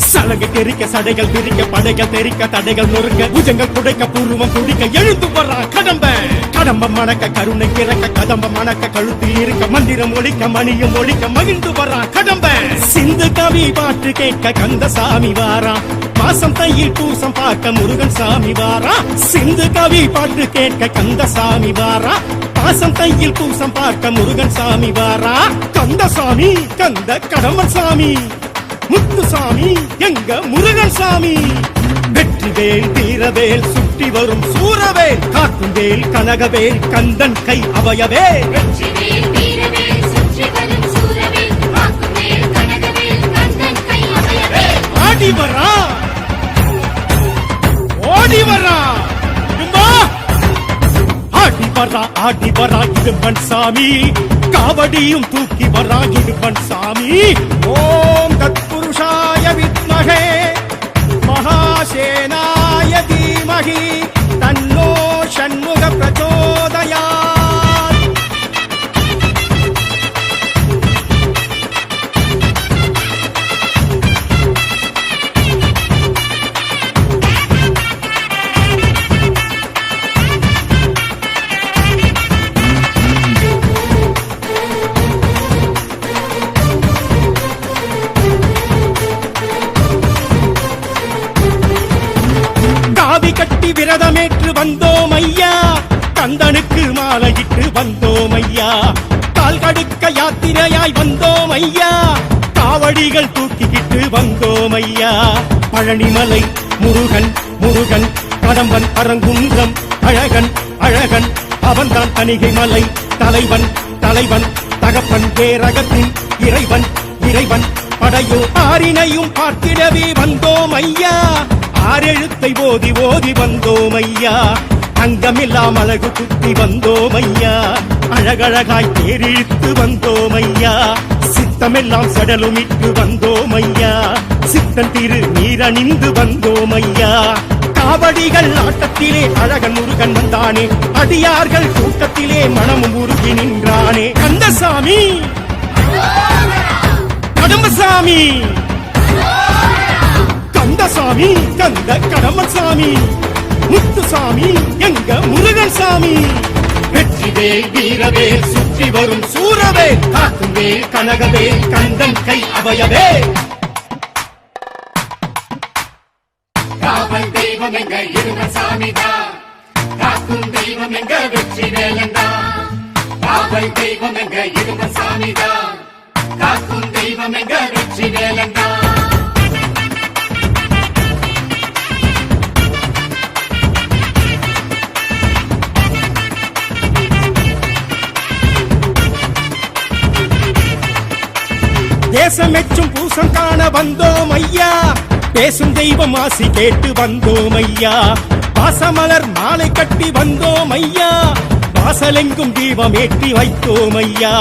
சலகை தெரிக்க சடைகள் விரிக்க படைகள் தெரிக்க தடைகள் நொறுக்க புஜங்கள் குடைக்க பூர்வம் குடிக்க எழுந்து வரான் கடம்பன். கடம்பம் மணக்க கருணை கிறக்க கதம்பம் மணக்க கழுத்தில் இருக்க மந்திரம் ஒழிக்க மணியும் ஒழிக்க மகிழ்ந்து வரான் கடம்பன். சிந்து கவி பாட்டு கேட்க கந்தசாமி வாரா, மாசம் தையில் பூசம் பார்க்க முருகன் சாமி வாரா. சிந்து கவி பாட்டு கேட்க கந்தசாமி வாரா, பாசம் தையில் பூசம் பார்க்க முருகன் சாமி வாரா. கந்தசாமி கந்த கடம்பன் சாமி, முத்துசாமி எங்க முருகன் சாமி. வெற்றிவேல் வீரவேல் சுற்றி வரும் சூரவேல், காக்கும் வேல் கனகவேல் கந்தன் கை அபயவேல். வெற்றிவேல் வீரவேல் சுற்றி வரும் சூரவேல், காக்கும் வேல் கனகவேல் கந்தன் கை அபயவேல். ஆடி வரா ஓடி வரா ஆடி வரா இடும்பன் சாமி, காவடியும் தூக்கி வரா இடும்பன் சாமி. ஓம் தத்புருஷாய வித்மகே மகாசேனாய தீமஹி தன்னோ ஷண்முக பிரச்சோதயாத். காவி கட்டி விரதமேற்று வந்தோம் ஐயா, கந்தனுக்கு மாலையிட்டு வந்தோம் ஐயா. கால் கடுக்க யாத்திரையாய் வந்தோம் ஐயா, காவடிகள் தூக்கிக்கிட்டு வந்தோம் ஐயா. பழனிமலை முருகன் முருகன் கடம்பன் அரங்குன்றம் அழகன் அழகன், அவன்தான் தணிகை மலை தலைவன் தலைவன் தகப்பன் பேரகத்தின் இறைவன் இறைவன். படையோ ஆரினையும் பார்த்திடவே வந்தோம் ஐயா, ஆறெழுத்தை ஓதி ஓதி வந்தோம் ஐயா. அங்கமில்லாம் அழகு குத்தி வந்தோம் ஐயா, அழகழகாய் தேரிழுத்து வந்தோம் ஐயா. சித்தமெல்லாம் சடலுமிட்டு வந்தோம் ஐயா, சித்தன் திரு நீரணிந்து வந்தோம் ஐயா. காவடிகள் ஆட்டத்திலே அழகன் முருகன் வந்தானே, அடியார்கள் கூட்டத்திலே மனமும் உருகி நின்றானே. கந்தசாமி கடம்பசாமி, கந்தசாமி கந்த கடம்பசாமி, முத்துசாமி எங்க முருகன் சாமி. வெற்றிவேல் வீரவேல் சுற்றி வரும் சூரவேல், காக்கும் வேல் கனகவேல் கந்தன் கை அபயவேல். காவல் தெய்வம் எங்க இருந்த சாமிதா, காக்கும் தெய்வம் எங்க வெற்றி வேலந்தா. காவல் தெய்வம் எங்க இருந்த சாமிதா, காக்கும் தெய்வம் எங்க வெற்றி வேலந்தா. தேசமெச்சும் பூசம் காண வந்தோம் ஐயா, பேசும் தெய்வம் ஆசி கேட்டு வந்தோம் ஐயா. பாசமலர் மாலை கட்டி வந்தோம் ஐயா, வாசலெங்கும் தீபம் ஏற்றி வைத்தோம் ஐயா.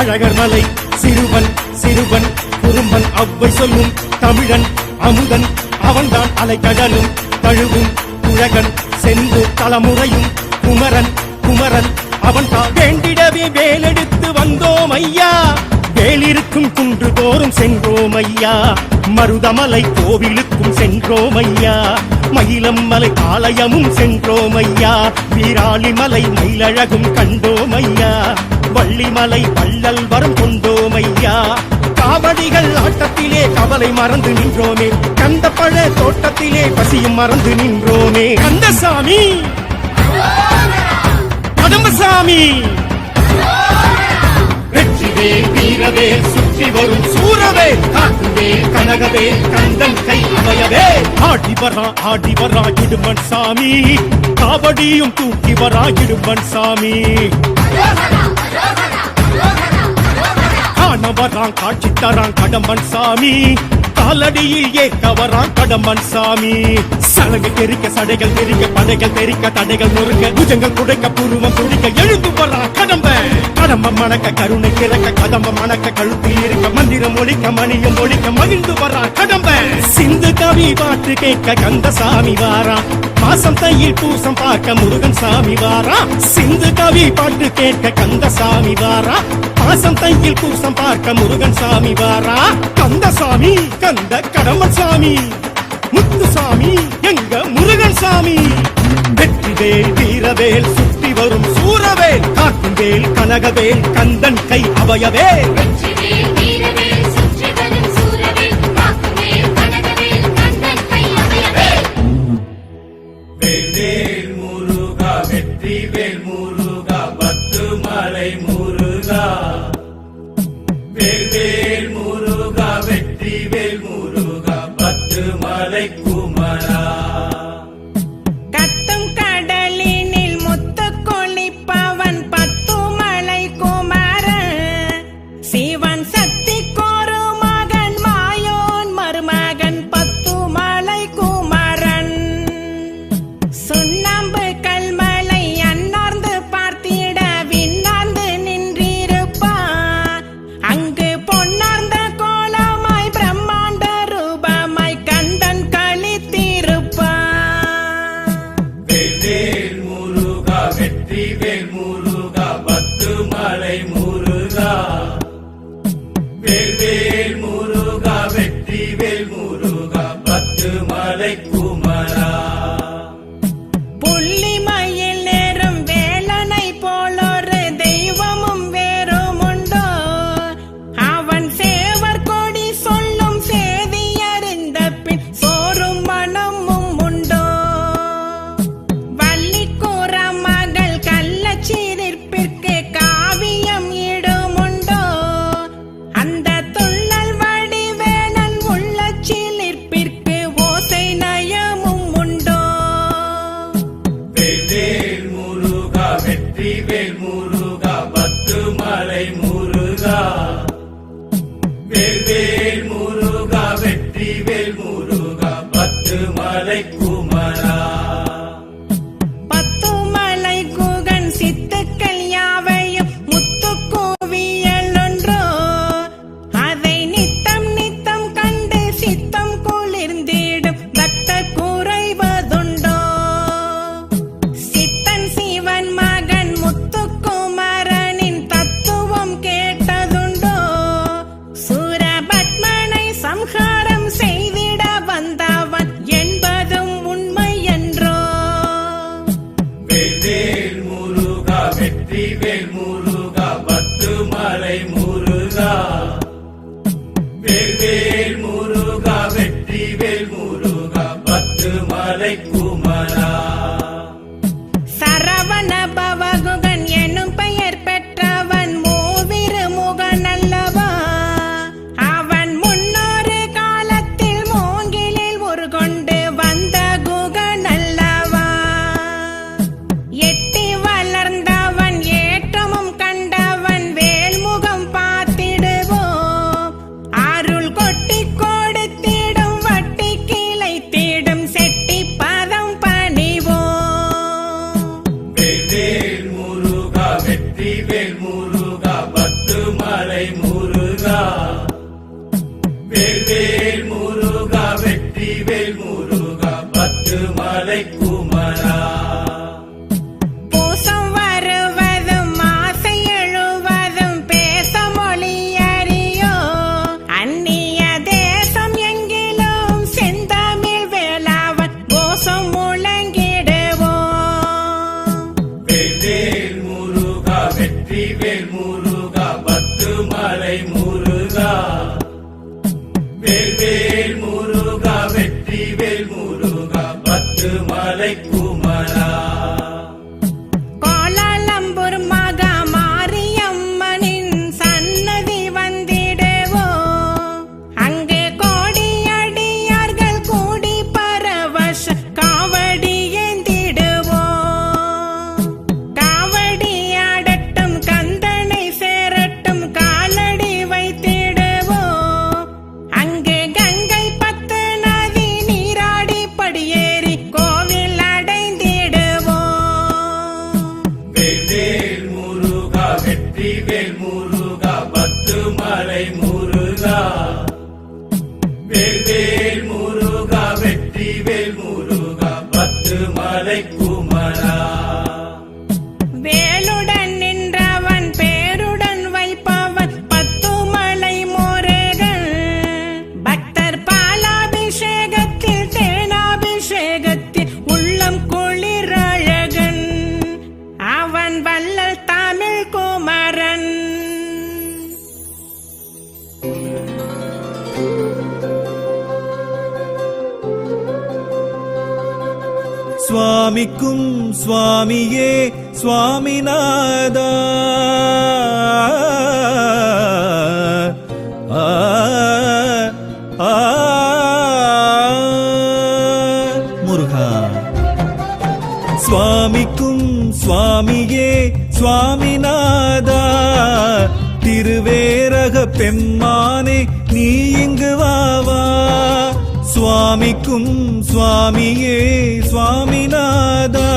அழகர் மலை சிறுவன் சிறுவன் குறும்பன் அவ்வை சொல்லும் தமிழன் அமுதன், அவன்தான் அலைக்கடலும் தழுவும் குழகன் செந்து தலைமுறையும் குமரன் குமரன், அவன்தான் வேண்டிடவே வேலெடுத்து வந்தோம் ஐயா. வேலிருக்கும் குன்று தோறும் சென்றோம் ஐயா, மருதமலை கோவிலுக்கும் சென்றோம் ஐயா. மயிலம் மலை ஆலயமும் சென்றோம் ஐயா, வீராளிமலை மயிலழகும் கண்டோம் ஐயா. வள்ளிமலை வள்ளல் வரம் கொண்டோம் ஐயா. காவடிகள் ஆட்டத்திலே கவலை மறந்து நின்றோமே, கந்த பழ தோட்டத்திலே பசியும் மறந்து நின்றோமே. கந்தசாமி கடம்பசாமி வெற்றிவேல் வீரவேல் சுற்றி வரும் சூரவேல் காக்குவேல் கனகவேல் கந்தன் கை அவையவே ஆடி வரா இடுமன் சாமி காவடியும் தூக்கி வரா இடுமன் சாமி காண வரான் காட்சி தரான் கடம்பன் சாமி காலடியில் ஏற்க வரான் கடம்பன் சாமி சலகை தெரிக்க சடைகள் தெரிக்க படைகள் தெரிக்க தடைகள் நொறுக்க புஜங்கள் குடைக்க புருவம் துடிக்க எழுந்து வரான் கடம்ப மணக்க கருணை கிறக்க கதம்ப மணக்க கழுத்தில் இருக்க மந்திரம் ஒழிக்க மணியும் ஒழிக்க மகிழ்ந்து வரான் கடம்ப சிந்து கவி பாட்டு கேட்க கந்தசாமி வாரா மாசம் தையில் பூசம் பார்க்க முருகன் சாமி வாரா சிந்து கவி பாட்டு கேட்க கந்தசாமி வாரா மாசம் தையில் பூசம் பார்க்க முருகன் சாமி வாரா கந்தசாமி கந்த கடம்பன் சாமி முத்துசாமி எங்க முருகன் சாமி வெற்றிவேல் வீரவேல் சுற்றி வரும் சூரவேல் காக்கும் வேல் கனகவேல் கந்தன் கை அவையவேல் வெற்றிவேல் வீரவேல் சுற்றி வரும் சூரவேல் காக்குவேல் கனகவேல் கந்தன் கை அவையவேல் வேல் முருகா வெற்றிவேல் முருகா பத்துமலை முருகா வேல் முருகா வெற்றிவேல் முருகா பத்துமலை குமரா கத்தும் கடலினில் முத்து கொளிப்பவன் பத்துமலை குமரன் சிவன் சக்தி கோரு மகன் மாயோன் மருமகன் பத்துமலை குமரன் சுண்ணாம்பு கல்மலை அன்னார்ந்து பார்த்திட விண்ணார்ந்து நின்றிருப்பான் அங்கு பொன்னார்ந்த கோலமாய் பிரம்மாண்ட ரூபமாய் கந்தன் களித்திருப்பான் வேல் முருகா வெற்றிவேல் முருகா பத்துமலை முருகா வேல் முருகா வெற்றிவேல் முருகா பத்துமலை குமரா புள்ளிமயில் நேரும் வேலனை போலொரு தெய்வமும் வேறும் உண்டோ அவன் சேவர் கொடி சொல்லும் சேதி அறிந்த பின் சோறும் மனமும் உண்டோ வள்ளிக்கூற மகள் கள்ளச்சீரிப்பிற்கு காவியம் இடுமுண்டோ அந்த துள்ளல் வடிவேலன் உள்ளச்சிலிர்ப்பிற்கு ஓசை நயமும் உண்டோ வேல் முருகா வெற்றிவேல் முருகா பத்துமலை முருகா வேல் முருகா வெற்றிவேல் முருகா பத்துமலை குமரா பத்துமலை குகன் சித்துக்கள் யாவையும் முத்து கோவியல் ஒன்றோ அதை நித்தம் நித்தம் கண்டு சித்தம் குளிர்ந்திடும் பக்த குறைவதுண்டோ சித்தன் சிவன் மகன் முத்துக்குமரனின் தத்துவம் கேட்டதுண்டோ சூரபத்மனை சம்ஹாரம் செய்திட வந்தவன் என்பதும் உண்மை என்றோ வேல் முருகா வெற்றிவேல் முருகா பத்துமலை முருகா வேல் முருகா வெற்றிவேல் முருகா பத்துமலை குமரா சரவண பவகுகன் எனும் பெயர் பெற்றவன் மூவிரு முகன் அல்லவா அவன் முன்னொரு காலத்தில் மூங்கிலில் ஒரு கொண்டு வந்த குகன் அல்லவா எட்டி வளர்ந்தவன் ஏற்றமும் கண்டவன் வேல்முகம் பார்த்திடுவோம் அருள் கொட்டி கொடுத்திடும் வட்டி கிளைத்திடும் செட்டி பதம் பணிவோம் வேல் முருகா வெற்றிவேல் முருகா பத்துமலை முருகா வேல் முருகா வெற்றிவேல் முருகா பத்துமலை குமரா பூசம் வருவதும் ஆசை எழுவதும் பேச மொழி அறியோ அந்நிய தேசம் எங்கிலும் செந்தமிழ் வேளாவன் கோஷம் முழங்கிடுவோம் வேல் முருகா வெற்றிவேல் முருகா பத்துமலை முருகா வேல் முருகா வெற்றிவேல் முருகா பத்துமலை குமரா கோலால வேல் முருகா பத்து மலை குமரா. வேலுடன் நின்றவன் பேருடன் வைப்பவன் பத்துமலை முருகன். பக்தர் பாலாபிஷேகத்தில் தேனாபிஷேகத்தில் உள்ளம் குளிர் அழகன். அவன் வள்ளல் தமிழ் குமரன். சுவாமிக்கும் சுவாமியே சுவாமிநாதா ஆ, ஆ, முருகா. சுவாமிக்கும் சுவாமியே சுவாமிநாதா திருவேரக பெம்மானே நீ இங்கு வாவா. சுவாமிக்கும் சுவாமியே சுவாமிநாதா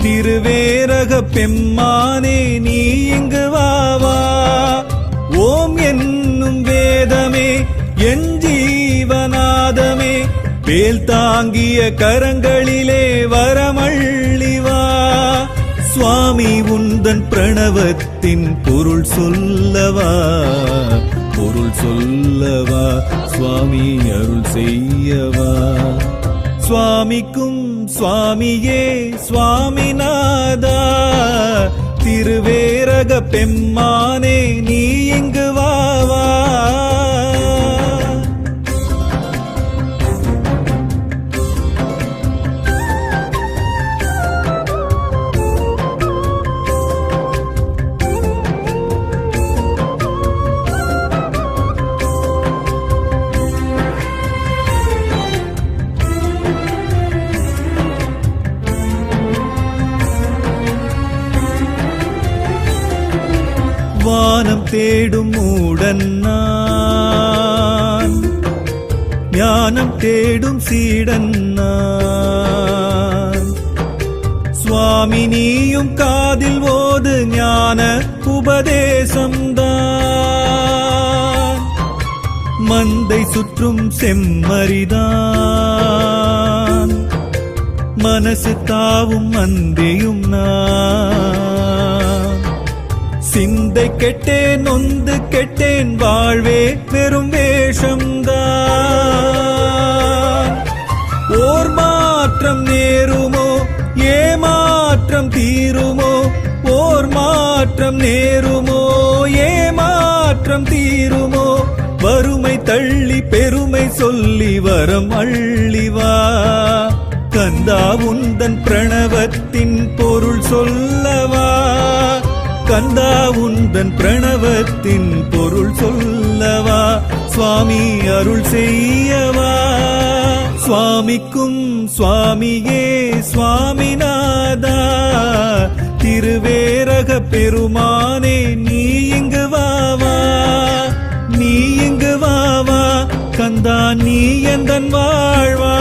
திருவேரக பெம்மானே நீ இங்கு வாவா. ஓம் என்னும் வேதமே என் ஜீவநாதமே வேல் தாங்கிய கரங்களிலே வரமள்ளிவா. சுவாமி உந்தன் பிரணவத்தின் பொருள் சொல்லவா, பொருள் சொல்லவா, சுவாமி அருள் செய்யவா. சுவாமிக்கும் சுவாமியே சுவாமிநாதா திருவேரக பெம்மானே நீ இங்கு வாவா. வானம் தேடும் மூடன் நான், ஞானம் தேடும் சீடன் நான். சுவாமி நீயும் காதில் ஓது ஞான உபதேசம்தான். மந்தை சுற்றும் செம்மறிதான், மனசு தாவும் மந்தையும் நான். சிந்தை கெட்டேன் நொந்து கெட்டேன் வாழ்வே பெரும் வேஷம்தான். ஓர் மாற்றம் நேருமோ ஏமாற்றம் தீருமோ, ஓர் மாற்றம் நேருமோ ஏமாற்றம் தீருமோ. வறுமை தள்ளி பெருமை சொல்லி வரம் அள்ளிவா. கந்தா உந்தன் பிரணவத்தின் பொருள் சொல்லவா, கந்தா உந்தன் பிரணவத்தின் பொருள் சொல்லவா. சுவாமி அருள் செய்யவா. சுவாமிக்கும் சுவாமியே சுவாமிநாதா திருவேரக பெருமானே நீ இங்கு வாவா, நீ இங்கு வாவா. கந்தா நீ எந்தன் வாழ்வா.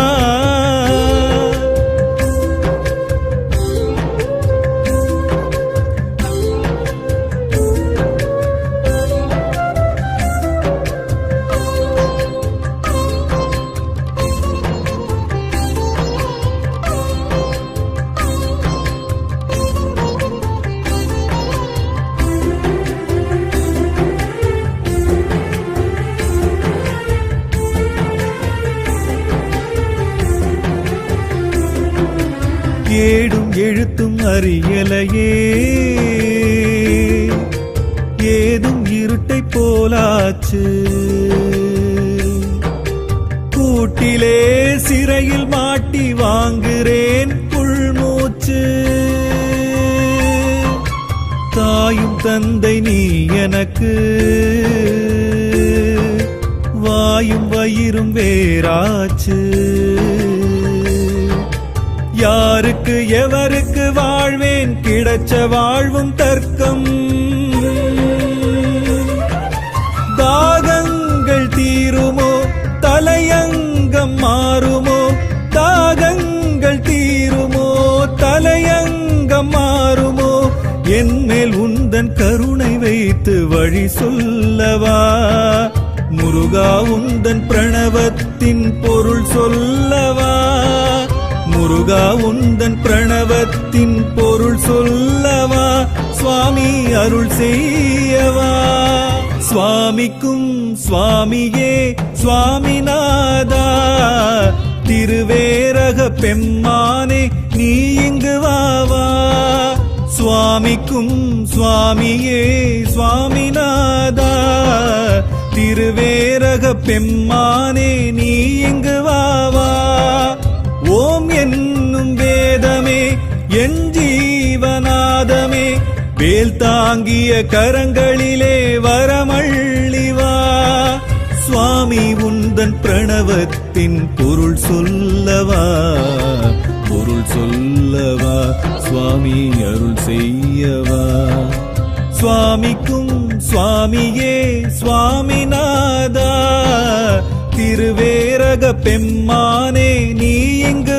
ஏடும் எழுத்தும் அறியலையே, ஏதும் இருட்டை போலாச்சு. கூட்டிலே சிறையில் மாட்டி வாங்குறேன் உள்மூச்சு. தாயும் தந்தை நீ எனக்கு, வாயும் வயிறும் வேறாச்சு. யாருக்கு எவருக்கு வாழ்வேன் கிடைச்ச வாழ்வும் தர்க்கம். தாகங்கள் தீருமோ தலையங்கம் மாறுமோ, தாகங்கள் தீருமோ தலையங்கம் மாறுமோ. என்மேல் உந்தன் கருணை வைத்து வழி சொல்லவா. முருகா முருகா உந்தன் பிரணவத்தின் பொருள் சொல்லவா முருகா உந்தன் பிரணவத்தின் பொருள் சொல்லவா சுவாமி அருள் செய்யவா சுவாமிக்கும் சுவாமியே சுவாமிநாதா திருவேரக பெம்மானே நீ இங்கு வாவா சுவாமிக்கும் சுவாமியே சுவாமிநாதா திருவேரக பெம்மானே நீ இங்கு வாவா ஓம் என்னும் வேதமே என் ஜீவநாதமே வேல் தாங்கிய கரங்களிலே வரமள்ளிவா சுவாமி உந்தன் பிரணவத்தின் பொருள் சொல்லவா சுவாமி அருள் செய்யவா சுவாமிக்கும் சுவாமியே சுவாமிநாதா திருவேரக பெம்மானே நீ இங்கு